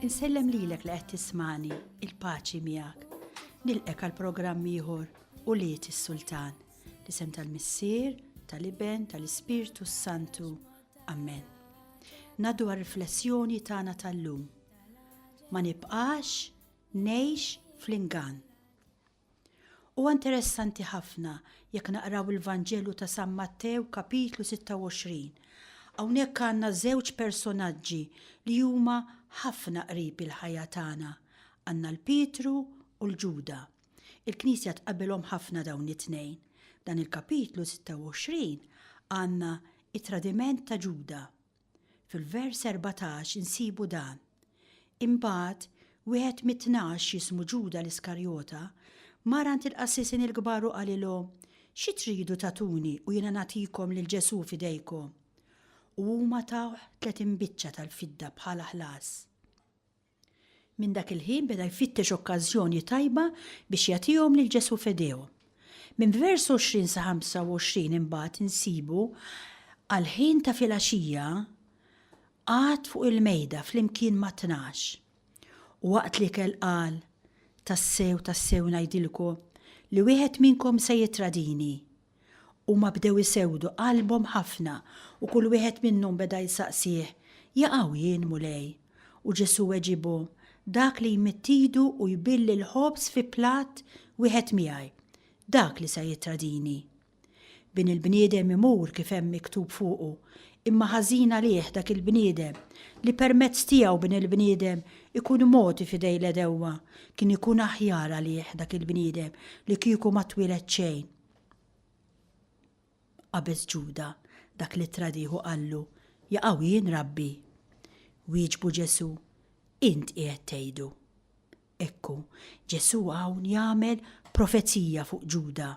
Insellem lilek li qed tismani il-paċi miegħek. Nilqek għal programm ieħor u liet is-Sultan. L-isem tal-Missier, tal-Iben, tal-Ispirtu Santu. Amen. Nadu għar-riflessjoni tagħna tal-lum. Ma nibqax ngħix fl-ingann. Huwa interessanti ħafna jekk naqraw il-Vanġelu ta' San Mattew kapitlu 26. Hawnhekk għandna żewġ personaġġi li huma ħafna qrib il-ħajja tagħna. Għandna l-Pietru u l-Ġuda. Il-Knisja tqabbelhom ħafna dawn it-tnejn. Dan il-kapitlu 26 għandna it-tradiment ta' Ġuda. Fil-vers 14 insibu dan. Imbagħad wieħed mit-tnax jismu Ġuda l-Iskarjota marant il-qassisin il-kbar u qalilhom: xi tridu tatuni u jiena nagħtikom lil Ġesu f'idejkom? U huma taw 30 biċċa tal-fidda bħala ħlas. Minn dak il-ħin beda jfittex okkażjoni tajba biex jagħtihom lil Ġesu f'idejhom. Minn vers 20 sa 25 imbagħad insibu għal ħin ta' filgħaxija qgħad fuq il-mejda flimkien ma' 12. U waqt li kell qal: tassew ngħidilkom li wieħed minnkom se jitradini. U ma bdew isewdu qalbhom ħafna u kull wieħed minnhom beda jsaqsih: jaqgħu jien mulej? U Ġesu weġibhom: dak li jmittidu u jbilli l-ħobż fi platt wieħed miegħi, dak li se jitradini. Bin il-bniedem imur kif hemm miktub fuqu, imma ħażin għalih dak il-bniedem li permezz tiegħu bin il-bniedem ikun moti f'idej l-edewwa, kien ikun aħjar għalih dak il-bniedem li kieku ma twieled xejn. Qabeż Ġuda dak li tradiħu qallu: jaqgħu jien Rabbi. Wieġbu Ġesu: int qiegħed tgħidu. Ekku, Ġesu hawn jagħmel profezija fuq Ġuda.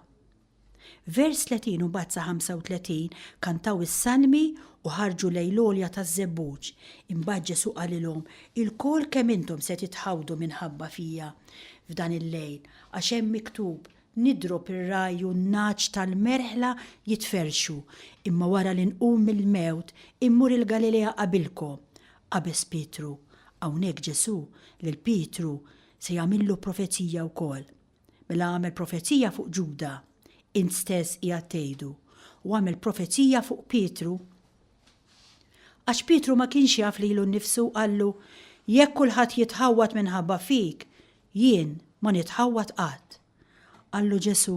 Vers 30 u mbagħad sa 35 kantaw is-salmi u ħarġu lejlolja taż-żebbuġ. Imbagħad Ġesu qalilhom: il-kol kemm intom se titħawdu minħabba fija f'dan il-lejl għax hemm miktub: nidrob ir-raj u n-naċ tal-merħla jitferxu, imma wara li nqum mill-mewt immur il-Galilea qabilkom. Qabeż Pietru. Hawnhekk Ġesu lil Pietru se jagħmillu profezija wkoll. Mela għamel profezija fuq Ġuda, int stess qiegħed tgħidu, u għamel profezija fuq Pietru. Għax Pietru ma kienx jaf lilu nnifsu qallu: jekk kulħadd jitħawwad minħabba fik, jien ma nitħawwad qatt. Qallu Ġesu: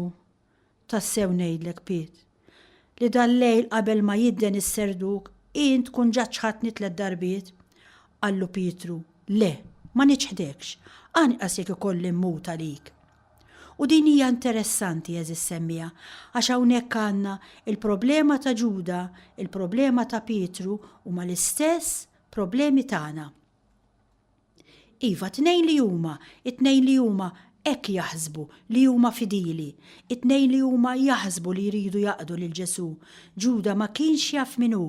tassew ngħidlek Piet, li dal-lejl qabel ma jidden is-serduk int tkun ġaċħatni 3 darbiet. Qallu Pietru: le, ma niċħdekx, anqas jekk ikolli mmut għalik. U din hija interessanti eżis semmija, għax hawnhekk għandna il-problema ta' Ġuda, il-problema ta' Pietru huma l-istess problemi tagħna. Iva, it-tnejn li huma hekk jaħsbu li huma fidili, it-tnejn li huma jaħsbu li jridu jaqdu lil Ġesu. Ġuda ma kienx jaf min hu.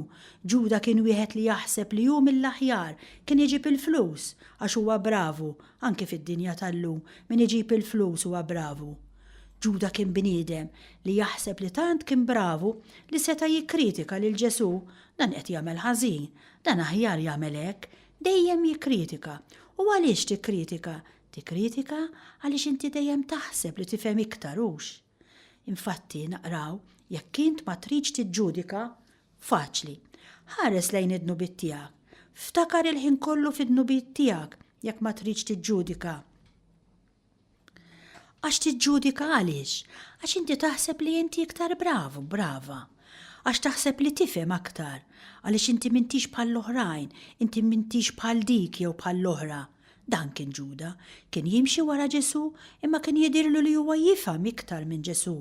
Ġuda kien wieħed li jaħseb li hu mill-aħjar, kien iġib il-flus għax huwa bravu, anke fid-dinja tal-lum min iġib il-flus huwa bravu. Ġuda kien bniedem li jaħseb li tant kien bravu li seta' jikkritika lil Ġesu. Dan qed jagħmel ħażin, dan aħjar jagħmel hekk, dejjem jikkritika. U għaliex tikkritika? Tikkritika għaliex inti dejjem taħseb li tifhem iktar hux. Infatti naqraw jekk int ma tridx tiġġudika, faċli. Ħares lejn id-nubiet tiegħek. Ftakar il-ħin kollu fid-nubiet tiegħek jekk ma tridx tiġġudika. Għax tiġġudika għaliex? Għax inti taħseb li inti iktar brava. Għax taħseb li tifhem aktar. Għaliex inti m'intix bħall-oħrajn, inti m'intix bħal dik jew bħall-oħra. Dan kien Ġuda, kien jimxi wara Ġesu imma kien jidirlu li huwa jifhem iktar minn Ġesu.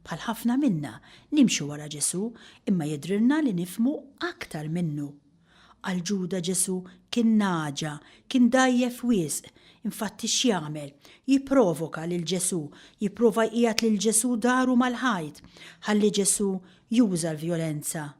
Bħal ħafna minna nimxu wara Ġesu imma jidrilna li nifmu aktar minnu. Għal Ġuda Ġesu kien naġa, kien dajjef wisq. Infatti x'jagħmel? Jipprovoka lil Ġesu, jipprova jqiegħed lil Ġesu daru mal-ħajt, ħalli Ġesu juża l-vjolenza.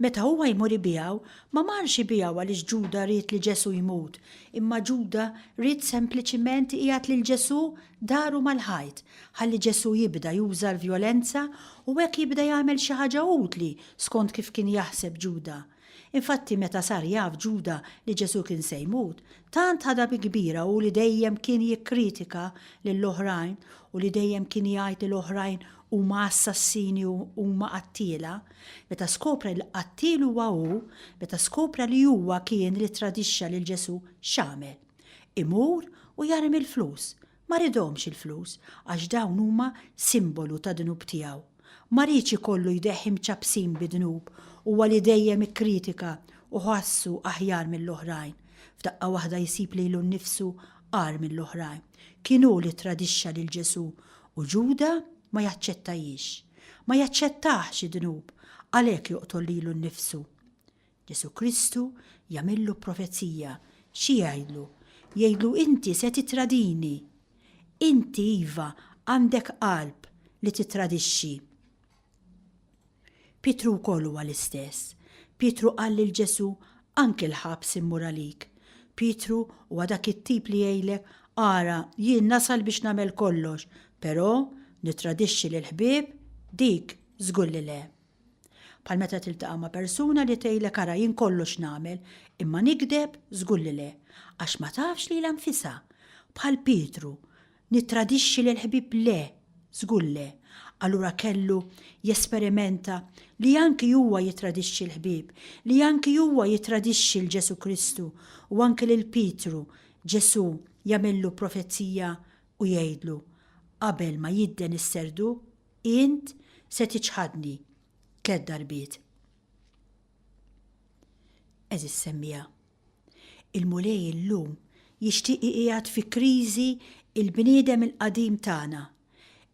Meta huwa jmur ibijaw, ma marx ibijaw għaliex Ġuda rrid li Ġesu jmut, imma Ġuda rrid sempliċiment qiegħed lil Ġesu daru mal-ħajt, ħalli Ġesu jibda juża l-vjolenza u hekk jibda jagħmel xi ħaġa utli skont kif kien jaħseb Ġuda. Infatti meta sar jaf Ġuda li Ġesu kien se jmut, tant ħada bi kbira u li dejjem kien jikkritika lill-oħrajn u li dejjem kien jgħid lill-oħrajn huma assassini u huma qattila, meta skopra li qattil huwa hu, meta skopra li huwa kien li tradixxa lil Ġesu x'għamel. Imur u jarem il-flus. Ma ridhomx il-flus għax dawn huma simbolu ta' dnub tiegħu. Ma rridx ikollu jdeħħim ċabsin bidnub huwa li dejjem ikkritika u ħassu aħjar mill-oħrajn. F'daqqa waħda jsib lilu nnifsu qar mill-oħrajn. Kien hu li tradixxa lil Ġesu u Ġuda ma jaċċettajix. Ma jaċċettax id-dnub għalhekk joqtol lilu nnifsu. Ġesu Kristu jagħmillu profezija. Xi jgħidlu? Jgħidlu inti se titradini. Inti iva għandek qalb li titradixxi. Pietru kollu għal-istess. Pietru qal lil Ġesu anke l-ħabs immur għalik. Pietru huwa dak it-tip li jgħidlek ara jien nasal biex nagħmel kollox, però nitradixxi lil ħbieb dik żgur li le. Bħal meta tiltaqa' ma' persuna li tgħidlek ara jien kollox nagħmel, imma nikdeb żgur li le, għax ma tafx li l-anfisha. Bħal Pietru nitradixxi lil ħbieb le, żgur le. Allura kellu jesperimenta li anki huwa jitradixxi l-ħbieb, li anki huwa jitradixxi l-Ġesu Kristu u anki lil Pietru Ġesu jagħmillu profezija u jgħidlu qabel ma jidden is-serdu int se tiċħadni 3 darbiet. Eżis semmija. Il-mulej illum jixtieq qiegħed fi kriżi il-bniedem il-qadim tagħna.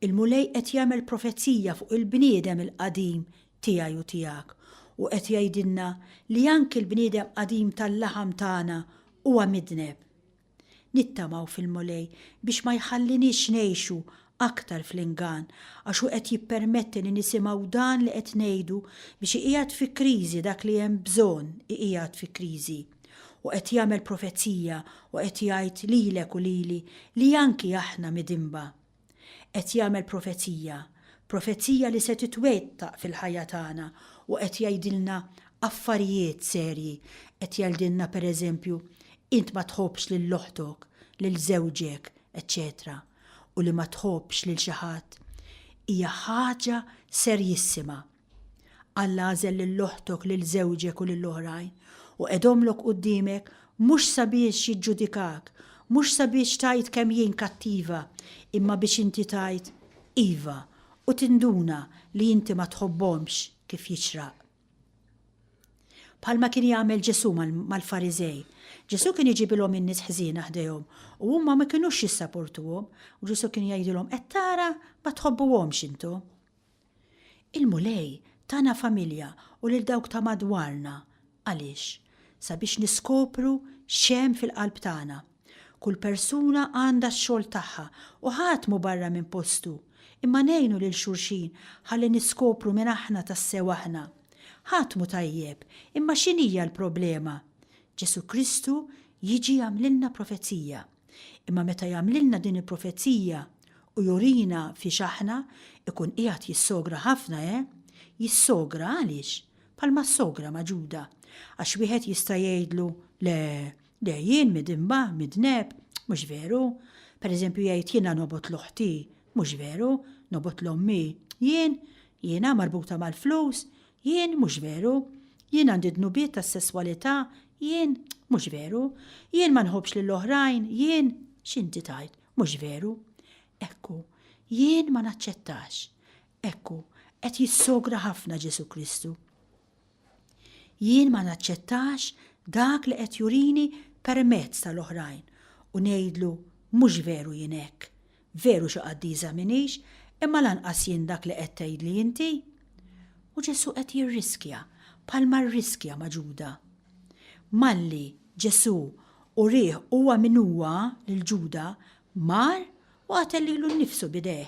Il-mulej qed jagħmel profezija fuq il-bniedem il-qadim tiegħi u tiegħek u qed jgħidilna li anke l-bniedem qadim tal-laħam tagħna huwa midneb. Nittamaw fil-mulej biex ma jħallinix ngħixu aktar fl-ingan għax hu qed jippermetti li nisimgħu dan li qed ngħidu biex iqiegħed fi kriżi dak li hemm bżonn iqiegħed fi kriżi. U qed jagħmel profezija u qed jgħid lilek u lili li anki aħna midimba. Qed jagħmel profezija li se titwettaq fil-ħajja tagħna u qed jgħidilna affarijiet serji, qed jgħidilna pereżempju int ma tħobbx lil oħtok, lil żewġek, eċċetera, u li ma tħobbx lil xi ħadd hija ħaġa serjissima. Alla għażel lil oħtok, lil żewġek u lil oħrajn u qedhomlok quddiemek mhux sabiex jiġġudikak, mhux sabiex tajt kemm jien kattiva, imma biex inti tajt iva u tinduna li inti ma tħobbhomx kif jiċraq. Bħalma kien jagħmel Ġesu mal-Fariżej. Ġesu kien jiġibilhom in-nies ħżiena ħdejhom u huma ma kinux jissapportuhom u Ġesu kien jgħidilhom qed tara ma tħobbuhomx intom. Il-mulej tagħna familja u lil dawk ta' madwarna għaliex sabiex niskopru x'hemm fil-qalb tagħna. Kull persuna għandha x-xogħol tagħha u ħadd mu barra minn postu, imma ngħinu lil xulxin ħalli niskopru minn aħna tassew aħna. Ħadd mu tajjeb, imma x'inhija l-problema? Ġesu Kristu jiġi jagħmlilna profezija. Imma meta jagħmlilna din il-profezija u jurina fi xaħna ikun qiegħed jissogra ħafna, Jissogra għaliex? Palma s-sogra ma' Ġuda. Għax wieħed jista' jgħidlu le jien midimba, midneb, mhux veru. Pereżempju jgħid jiena nobot l-oħti, mhux veru, nobot l-ommi. Jiena marbuta mal-flus, jien mhux veru. Jien għandi dnubiet tas-sesswalità, jien mhux veru. Jien ma nħobbx lill-oħrajn, jien x'inti tajt, mhux veru. Ekku, jien ma naċċettax. Ekku, qed jissogra ħafna Ġesu Kristu. Jien ma naċċettax dak li qed jurini permezz tal-oħrajn u ngħidlu mhux veru jien hekk, veru xi qaddiża minix, imma lanqas jien dak li qed tgħidli inti. U Ġesu qed jirriskja bħalma rriskja ma' Ġuda. Malli Ġesu u rih huwa min huwa lil Ġuda mar u għatel lilu nnifsu bideh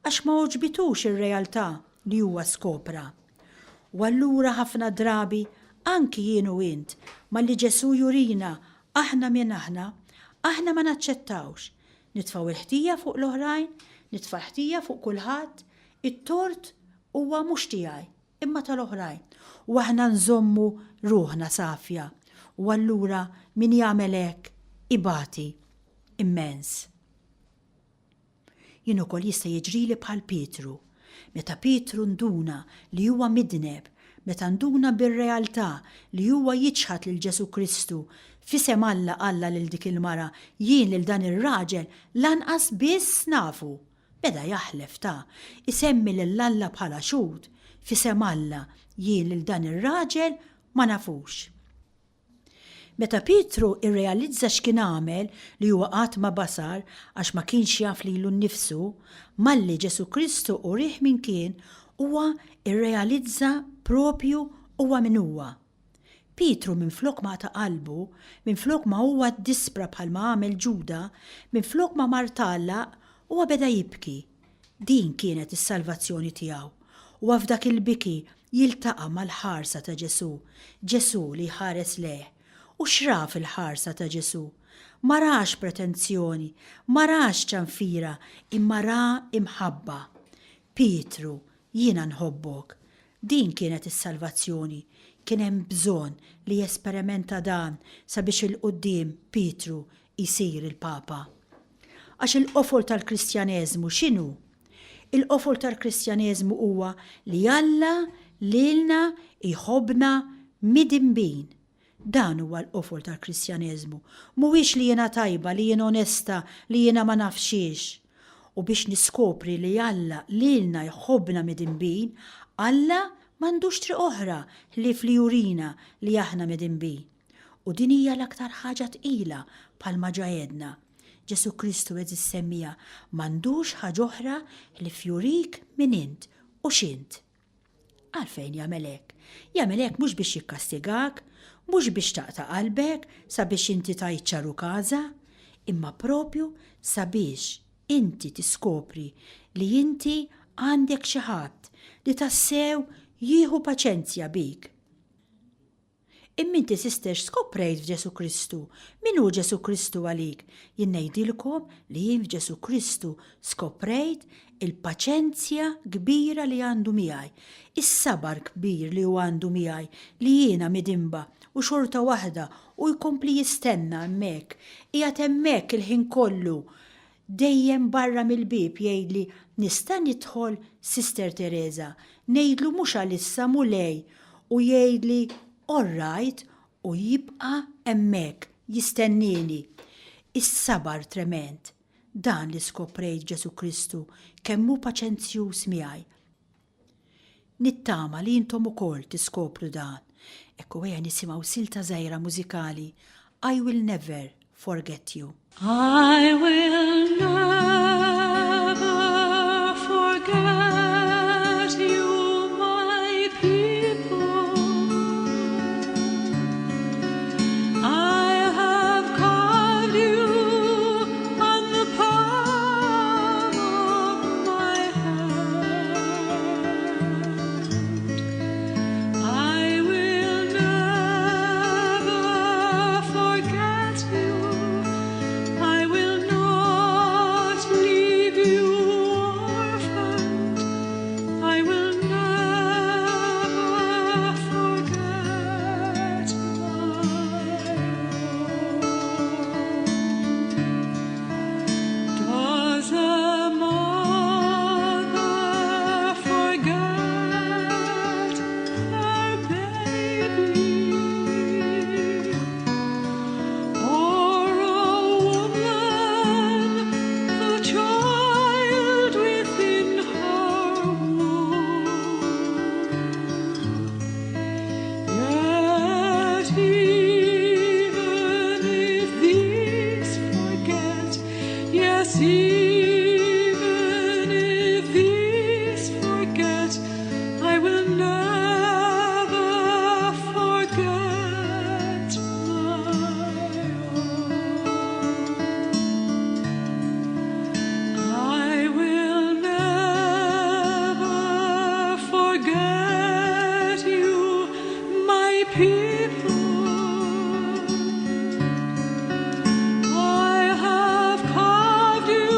għax ma oġbitux ir-realtà li huwa skopra. U allura ħafna drabi anki jien u int malli Ġesu jurina aħna minn aħna ma naċċettawx. Nitfgħu il-ħtija fuq l-oħrajn, nitfa' ħtija fuq kulħadd, it-tort huwa mhux tiegħi imma tal-oħrajn. U aħna nżommu ruħna safja u allura min jagħmel hekk ibati immens. Jien ukoll jista' jiġrili bħal Pietru. Meta Pietru nduna li huwa midneb, meta nduna bir-realtà li huwa jiġħad lil Ġesu Kristu fisem Alla lil dik il-mara jien lil dan ir-raġel lanqas biss nafu. Beda jaħlef isemmi lil Alla bħala xud fisem Alla jien lil dan ir-raġel ma nafux. Meta Pietru irrealizza x'kien għamel li huwa qatt ma basar għax ma kienx jaf lilu nnifsu, malli Ġesu Kristu urih min kien, huwa irrealizza propju huwa min huwa. Pietru minflok ma ta' qalbu, minflok ma huwa dispra bħalma għamel Ġuda, minflok ma martalla huwa beda jibki. Din kienet is-salvazzjoni tiegħu. U f'dak il-biki jiltaqa' mal-ħarsa ta' Ġesu, Ġesu li ħares leh. U xraf il-ħarsa ta' Ġesu. Ma rax pretenzjoni, ma rax ċanfira, imma ra imħabba. Pietru, jiena nħobbok. Din kienet is-salvazzjoni. Kien hemm bżonn li jesperimenta dan sabiex il-qudiem Pietru jsir il-Papa. Għax il-qofol tal-Kristjaneżmu x'inhu? Il-qofol tal-Kristjaneżmu huwa li Alla lilna iħobbna midinbin. Dan huwa l-qofol tal-Kristjaneżmu. Mhuwiex li jiena tajba, li jiena onesta, li jiena ma nafxiex. U biex niskopri li Alla lilna jħobbna midinbin, Alla m'għandux triq oħra li jurina li aħna midinbin. U din hija l-aktar ħaġa tqila bħalma ġajedna. Ġesu Kristu qed issemmija m'għandux ħaġa oħra li fjurik min int u x'int. Għalfejn jagħmel hekk? Jagħmel hekk mhux biex jikkastigak, mhux biex taqta' qalbek sabiex inti tajċaru każa, imma propju sabiex inti tiskopri li inti għandek xi ħadd li tassew jieħu paċenzja bik. Imminti sisterx skoprejt f'Ġesu Kristu. Min hu Ġesu Kristu għalik? Jien ngħidilkom li jien f'Ġesu Kristu skoprejt il-paċenzja kbira li għandu miegħi, is-sabar kbir li hu għandu miegħi li jiena midimba u xorta waħda u jkompli jistenna hemmhekk, qiegħed hemmhekk il-ħin kollu. Dejjem barra mill-bib jgħidli nista' nidħol Sister Teresa, ngħidlu mhux għalissa mulej u jgħidli all right u jibqa' hemmhekk jistennini. Is-sabar trement. Dan li skoprejt Ġesu Kristu kemm hu paċenzjuż miegħi. Nittama li intom ukoll tiskopru dan. Ekku ejja nisimgħu silta żgħira mużikali I will never forget you. I will never forget you, my people. I have carved you on the palm of my hand. I will never forget you. I will not leave you orphaned. I will never forget my own. Does a mother forget her baby? Or a woman the child within her womb? Yet even if these forget, yes, even if these forget, I will never forget my own. I will never forget you, my people. I have carved you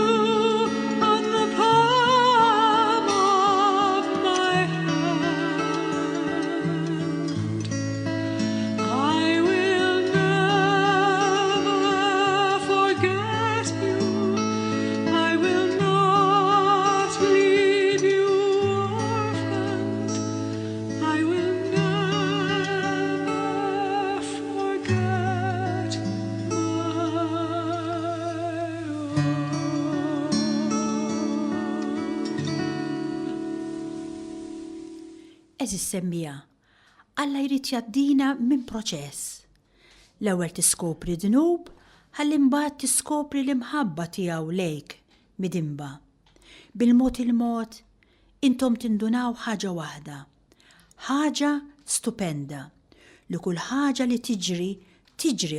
Eżis semmija, Alla jrid jaddina minn proċess. L-ewwel tiskopri dnub, ħalli mbagħad tiskopri l-imħabba tiegħu lejk midimba. Bil-mod il-mod, intom tindunaw ħaġa waħda, ħaġa stupenda, li kull ħaġa li tiġri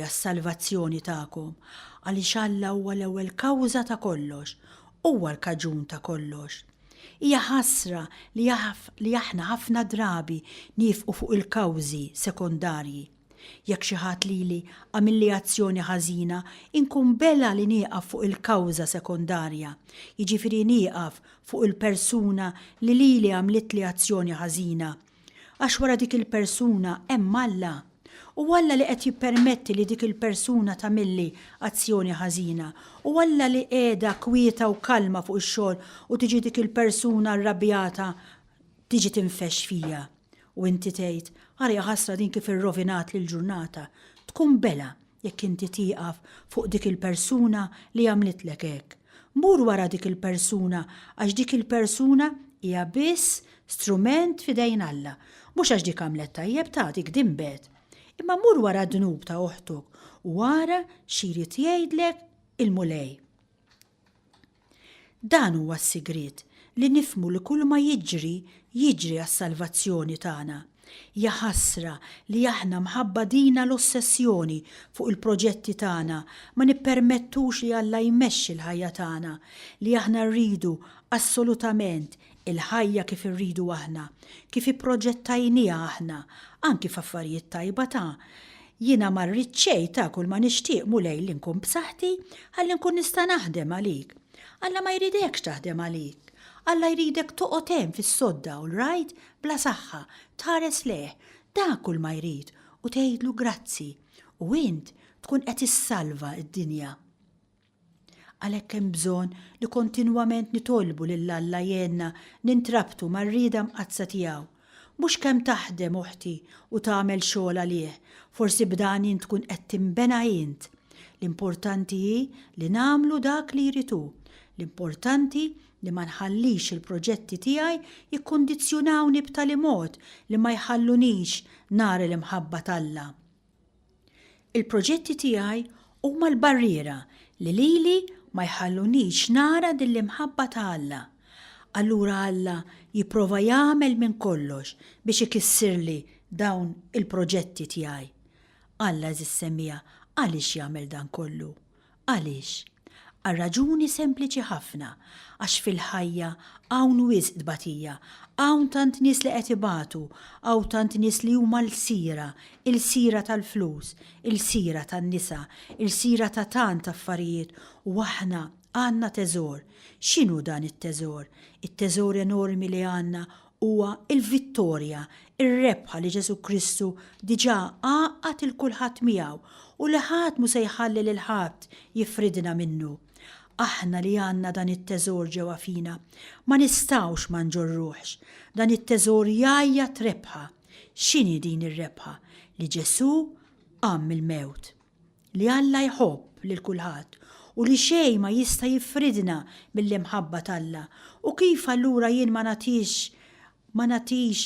għas-salvazzjoni tagħkom, għaliex Alla huwa l-ewwel kawża ta' kollox, huwa l-kaġun ta' kollox. Hija ħasra li aħna ħafna drabi nifqu fuq il-kawżi sekondarji. Jekk xi ħadd lili għamilli azzjoni ħażina, inkun bella li nieqaf fuq il-kawża sekondarja. Jiġifieri nieqaf fuq il-persuna li lili għamlitli azzjoni ħażina. Għax wara dik il-persuna hemm Alla. U Alla li qed jippermetti li dik il-persuna tagħmilli azzjoni ħażina. U Alla li qiegħda kwieta u kalma fuq ix-xogħol u tiġi dik il-persuna arrabjata tiġi tinfex fija. U inti tgħid, ħarja ħasra din kif irrovinat lil ġurnata. Tkun bela jekk inti tieqaf fuq dik il-persuna li għamlitlek hekk. Mur wara dik il-persuna għax dik il-persuna hija biss strument f'idejn Alla. Mhux għax dik għamlet tajjeb tagħtik dinbet. Imma mur wara d-dnub ta' oħtuk u wara x'jrid jgħidlek il-mulej. Dan huwa s-sigriet li nifmu li kull ma jiġri għas-salvazzjoni tagħna. Ja ħasra li aħna mħabba dina l-ossessjoni fuq il-proġetti tagħna ma nippermettux li Alla jmexxi l-ħajja tagħna, li aħna rridu assolutament il-ħajja kif irridu aħna, kif ipproġettajnija aħna, anki f'affarijiet tajba ta' jiena ma rrid xejn ta' kull ma nixtieq mulej li nkun b'saħħti ħalli nkun nista' naħdem għalik. Alla ma jridekx taħdem għalik. Alla jridek toqgħod hemm fis-sodda u rajt bla saħħa, tħares leħ, da kull ma jrid u tgħidlu grazzi u int tkun qed issalva d-dinja. Għalhekk hemm bżonn li kontinwament nitolbu lil Alla jenna nintrabtu mar-rieda mqazza tiegħu. Mhux kemm taħdem uħti u tagħmel xogħol għalih, forsi b'dan int tkun qed tinbena int. L-importanti hi li nagħmlu dak li jrid hu. L-importanti li ma nħallix il-proġetti tiegħi jikkundizzjonawni b'tali mod li ma jħallunix nara l-imħabba t'Alla. Il-proġetti tiegħi huma l-barriera li lili ma jħallunix nara din l-imħabba ta' Alla. Allura Alla jipprova jagħmel minn kollox biex ikissirli dawn il-proġetti tiegħi. Alla żissemmija għaliex jagħmel dan kollu? Għaliex? Għal-raġuni sempliċi ħafna, għax fil-ħajja hawn wisq tbatija, hawn tant nies li qed ibatu, hawn tant nies li huma l-sira, il-sira tal-flus, il-sira tan-nisa, il-sira ta' tant affarijiet u aħna għandna teżor. X'inhu dan it-teżor? It-teżor enormi li għandna huwa il-vittorja, ir-rebħa li Ġesu Kristu diġà għaqad il-kulħadd miegħu u li ħadd mhu se jħalli lil ħadd jifridna minnu. Aħna li għandna dan it-teżor ġewwa fina, ma nistgħux ma nġorruhx. Dan it-teżor jgħajjat rebħa. X'inhi din ir-rebħa? Li Ġesu qam mill-mewt. Li Alla jħobb lil kulħadd u li xejn ma jista' jifridna mill-imħabba t'Alla. U kif allura jien ma nagħtix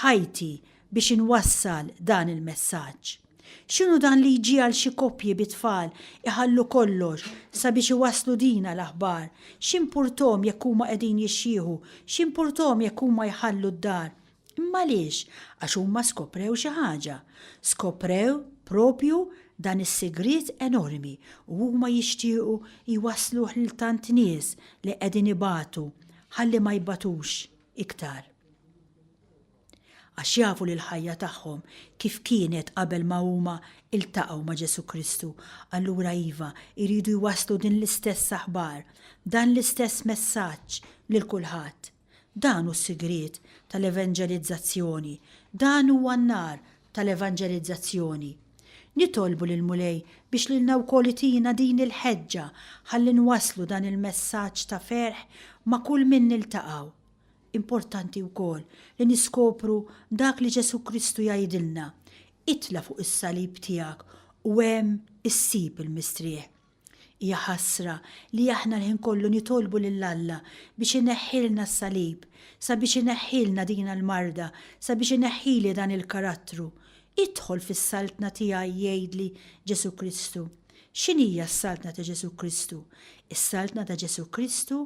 ħajti biex inwassal dan il-messaġġ? X'inhu dan li jġi għal xi koppji bit-tfal iħallu kollox sabiex iwasslu dina l-aħbar? X'impurtom jekk huma qegħdin jixxieħu, x'impurtom jekk huma jħallu d-dar? Imma għaliex? Għax huma skoprew xi ħaġa. Skoprew propju dan is-sigriet enormi u huma jixtiequ jwassluh lil tant nies li qegħdin ibatu ħalli ma jbatux iktar. Għax jafu li l-ħajja tagħhom kif kienet qabel ma huma iltaqgħu ma' Ġesu Kristu, allura iva jridu jwasslu din l-istess aħbar, dan l-istess messaġġ lil kulħadd. Dan hu s-sigriet tal-evanġelizzazzjoni, dan huwa n-nar tal-evanġelizzazzjoni. Nitolbu lil mulej biex lilna wkoll itina din il-ħeġġa ħalli nwasslu dan il-messaġġ ta' ferħ ma' kull min niltaqgħu. Importanti wkoll li niskopru dak li Ġesu Kristu jgħidilna. Itla fuq is-salib tiegħek u hemm issib il-mistrieħ. Hija ħasra li aħna l-ħin kollu nitolbu lill-Alla biex ineħħilna s-salib, sabiex ineħħilna din l-marda, sabiex ineħħili dan il-karattru. Idħol fis-saltna tiegħi jgħidli Ġesu Kristu. X'inhija s-saltna ta' Ġesu Kristu? Is-saltna ta' Ġesu Kristu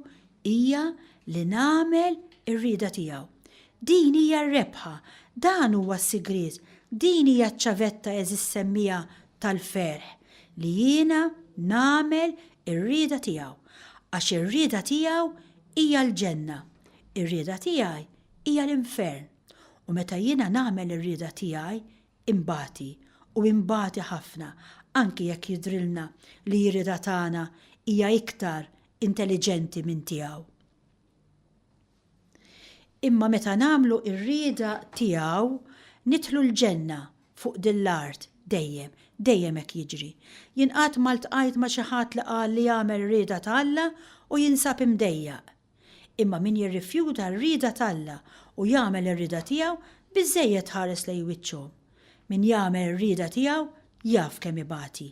hija li nagħmel ir-rieda tiegħu. Din hija r-rebħa, dan huwa s-sigriet, din hija ċ-ċavetta eżis semmija tal-ferħ li jiena nagħmel ir-rieda tiegħu, għax ir-rieda tiegħu hija l-ġenna, ir-rieda tiegħi hija l-infern. U meta jiena nagħmel ir-rieda tiegħi imbati u imbati ħafna, anki jekk jidrilna li r-rieda tagħna hija iktar intelligenti minn tiegħu. Imma meta nagħmlu ir-rieda tiegħu nidħlu l-ġenna fuq din l-art dejjem hekk jiġri. Jien qatt ma ltqajt ma' xi ħadd li qal li jagħmel rieda ta' u jinsab imdejjaq. Imma min jirrifjuta r-rieda ta' u jagħmel ir-rieda tiegħu biżżejjed ħares lejn wiċċhom. Min jagħmel ir-rieda tiegħu jaf kemm ibati.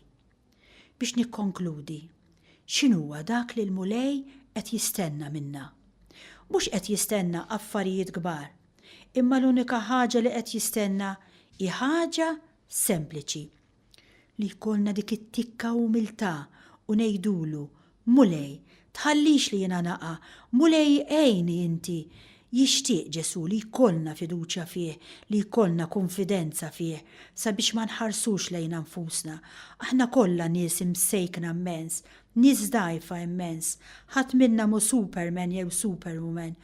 Biex nikkonkludi, x'inhuwa dak li l-mulej qed jistenna minna? Mhux qed jistenna affarijiet kbar, imma l-unika ħaġa li qed jistenna hi ħaġa sempliċi. Li jkollna dik it-tikka umiltà u ngħidulu, mulej, tħallix li jiena naqa', mulej għejni inti. Jixtieq Ġesu li jkollna fiduċja fih, li jkollna konfidenza fih, sabiex ma nħarsux lejn anfusna. Aħna kollha nies imsejkna immens, nies dgħajfa immens, ħadd minna mu Superman jew Superwoman.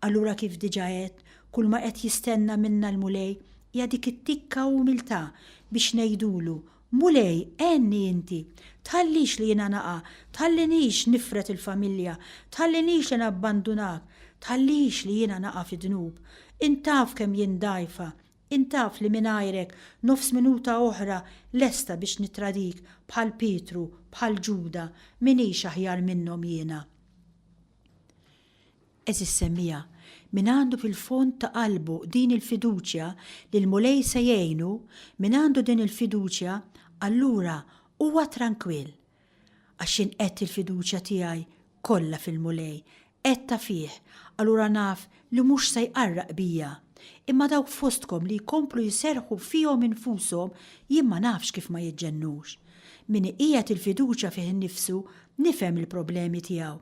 Allura kif diġà għedt, kull ma qed jistenna minna l-mulej hija dik it-tikka umiltà biex ngħidulu, mulej, għenni inti, tħallix li jiena naqa', tħallinix nifret il-familja, tħallinix li nabbandunak, tħallix li jiena naqa' fi dnub. Intaf kemm jien dgħajfa, intaf li mingħajrek nofs minuta oħra lesta biex nitradik bħal Pietru, bħal Ġuda, minix aħjar minnhom jiena. Eżis semmija, min għandu fil-fond ta' qalbu din il-fiduċja li l-mulej se jgħinu, min għandu din il-fiduċja, allura huwa tranquill. Għax inqett il-fiduċja tiegħi kollha fil-mulej, qed fih, allura naf li mhux se jqarraq bija. Imma dawk fostkom li jkomplu jiserħu fihom infushom jien ma nafx kif ma jiġġennux. Min qiegħed il-fiduċja fih innifsu nifhem il-problemi tiegħu,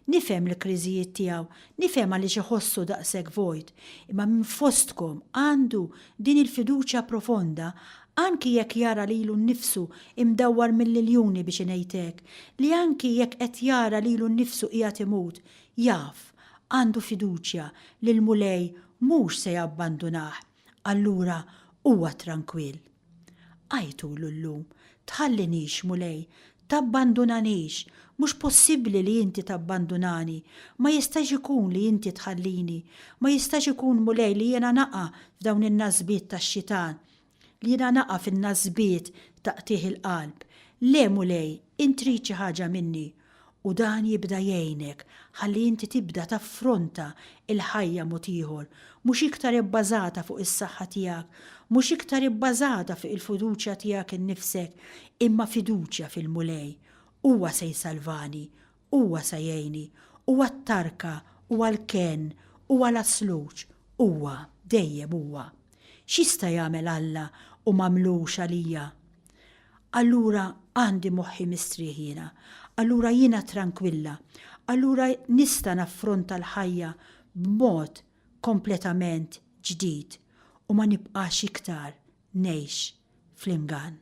nifhem l-kriżijiet tiegħu, nifhem għaliex iħossu daqshekk vojt, imma minn fostkom għandu din il-fiduċja profonda anki jekk jara lilu nnifsu imdawwar mill-liljuni biex ngħidlek, li anki jekk qed jara lilu nnifsu qiegħed imut, jaf, għandu fiduċja li l-mulej mhux se jabbandunah, allura huwa tranquill. Għajtulu llum, tħallinix mulej, tabbandunanix, mhux possibbli li inti tabbandunani, ma jistax ikun li inti tħallini, ma jistax ikun mulej li jiena naqa' f'dawn in-nażbiet tax-xitan, li jiena naqa' fin-nażbiet taqtih il-qalb. Le mulej, inti trid xi ħaġa minni, u dan jibda jgħinek ħalli inti tibda taffronta il-ħajja mod ieħor, mhux iktar ibbażata fuq is-saħħa tiegħek, mhux iktar ibbażata fuq il-fiduċja tiegħek innifsek, imma fiduċja fil-mulej. Huwa se jsalvani, huwa se jgħinni, huwa t-tarka, huwa l-ken, huwa l-asluġ, huwa dejjem huwa. X'jista' jagħmel Alla u m'għamlux għalija? Allura għandi moħħi mistrieħ jiena, allura jiena tranquilla, allura nista' naffronta l-ħajja b'mod kompletament ġdid u ma nibqax iktar ngħix fl-ingann.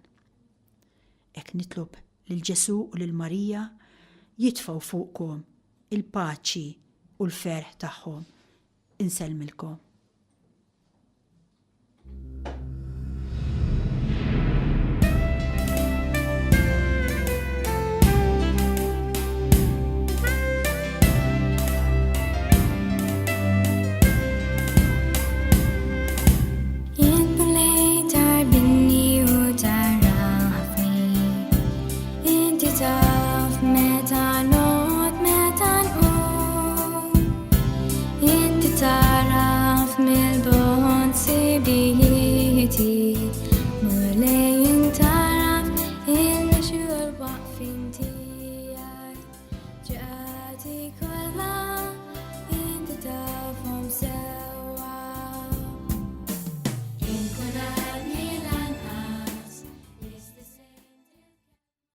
Hekk nitlob lil Ġesu u lil Marija jitfgħu fuqkom il-paċi u l-ferħ tagħhom. Insellmilkom.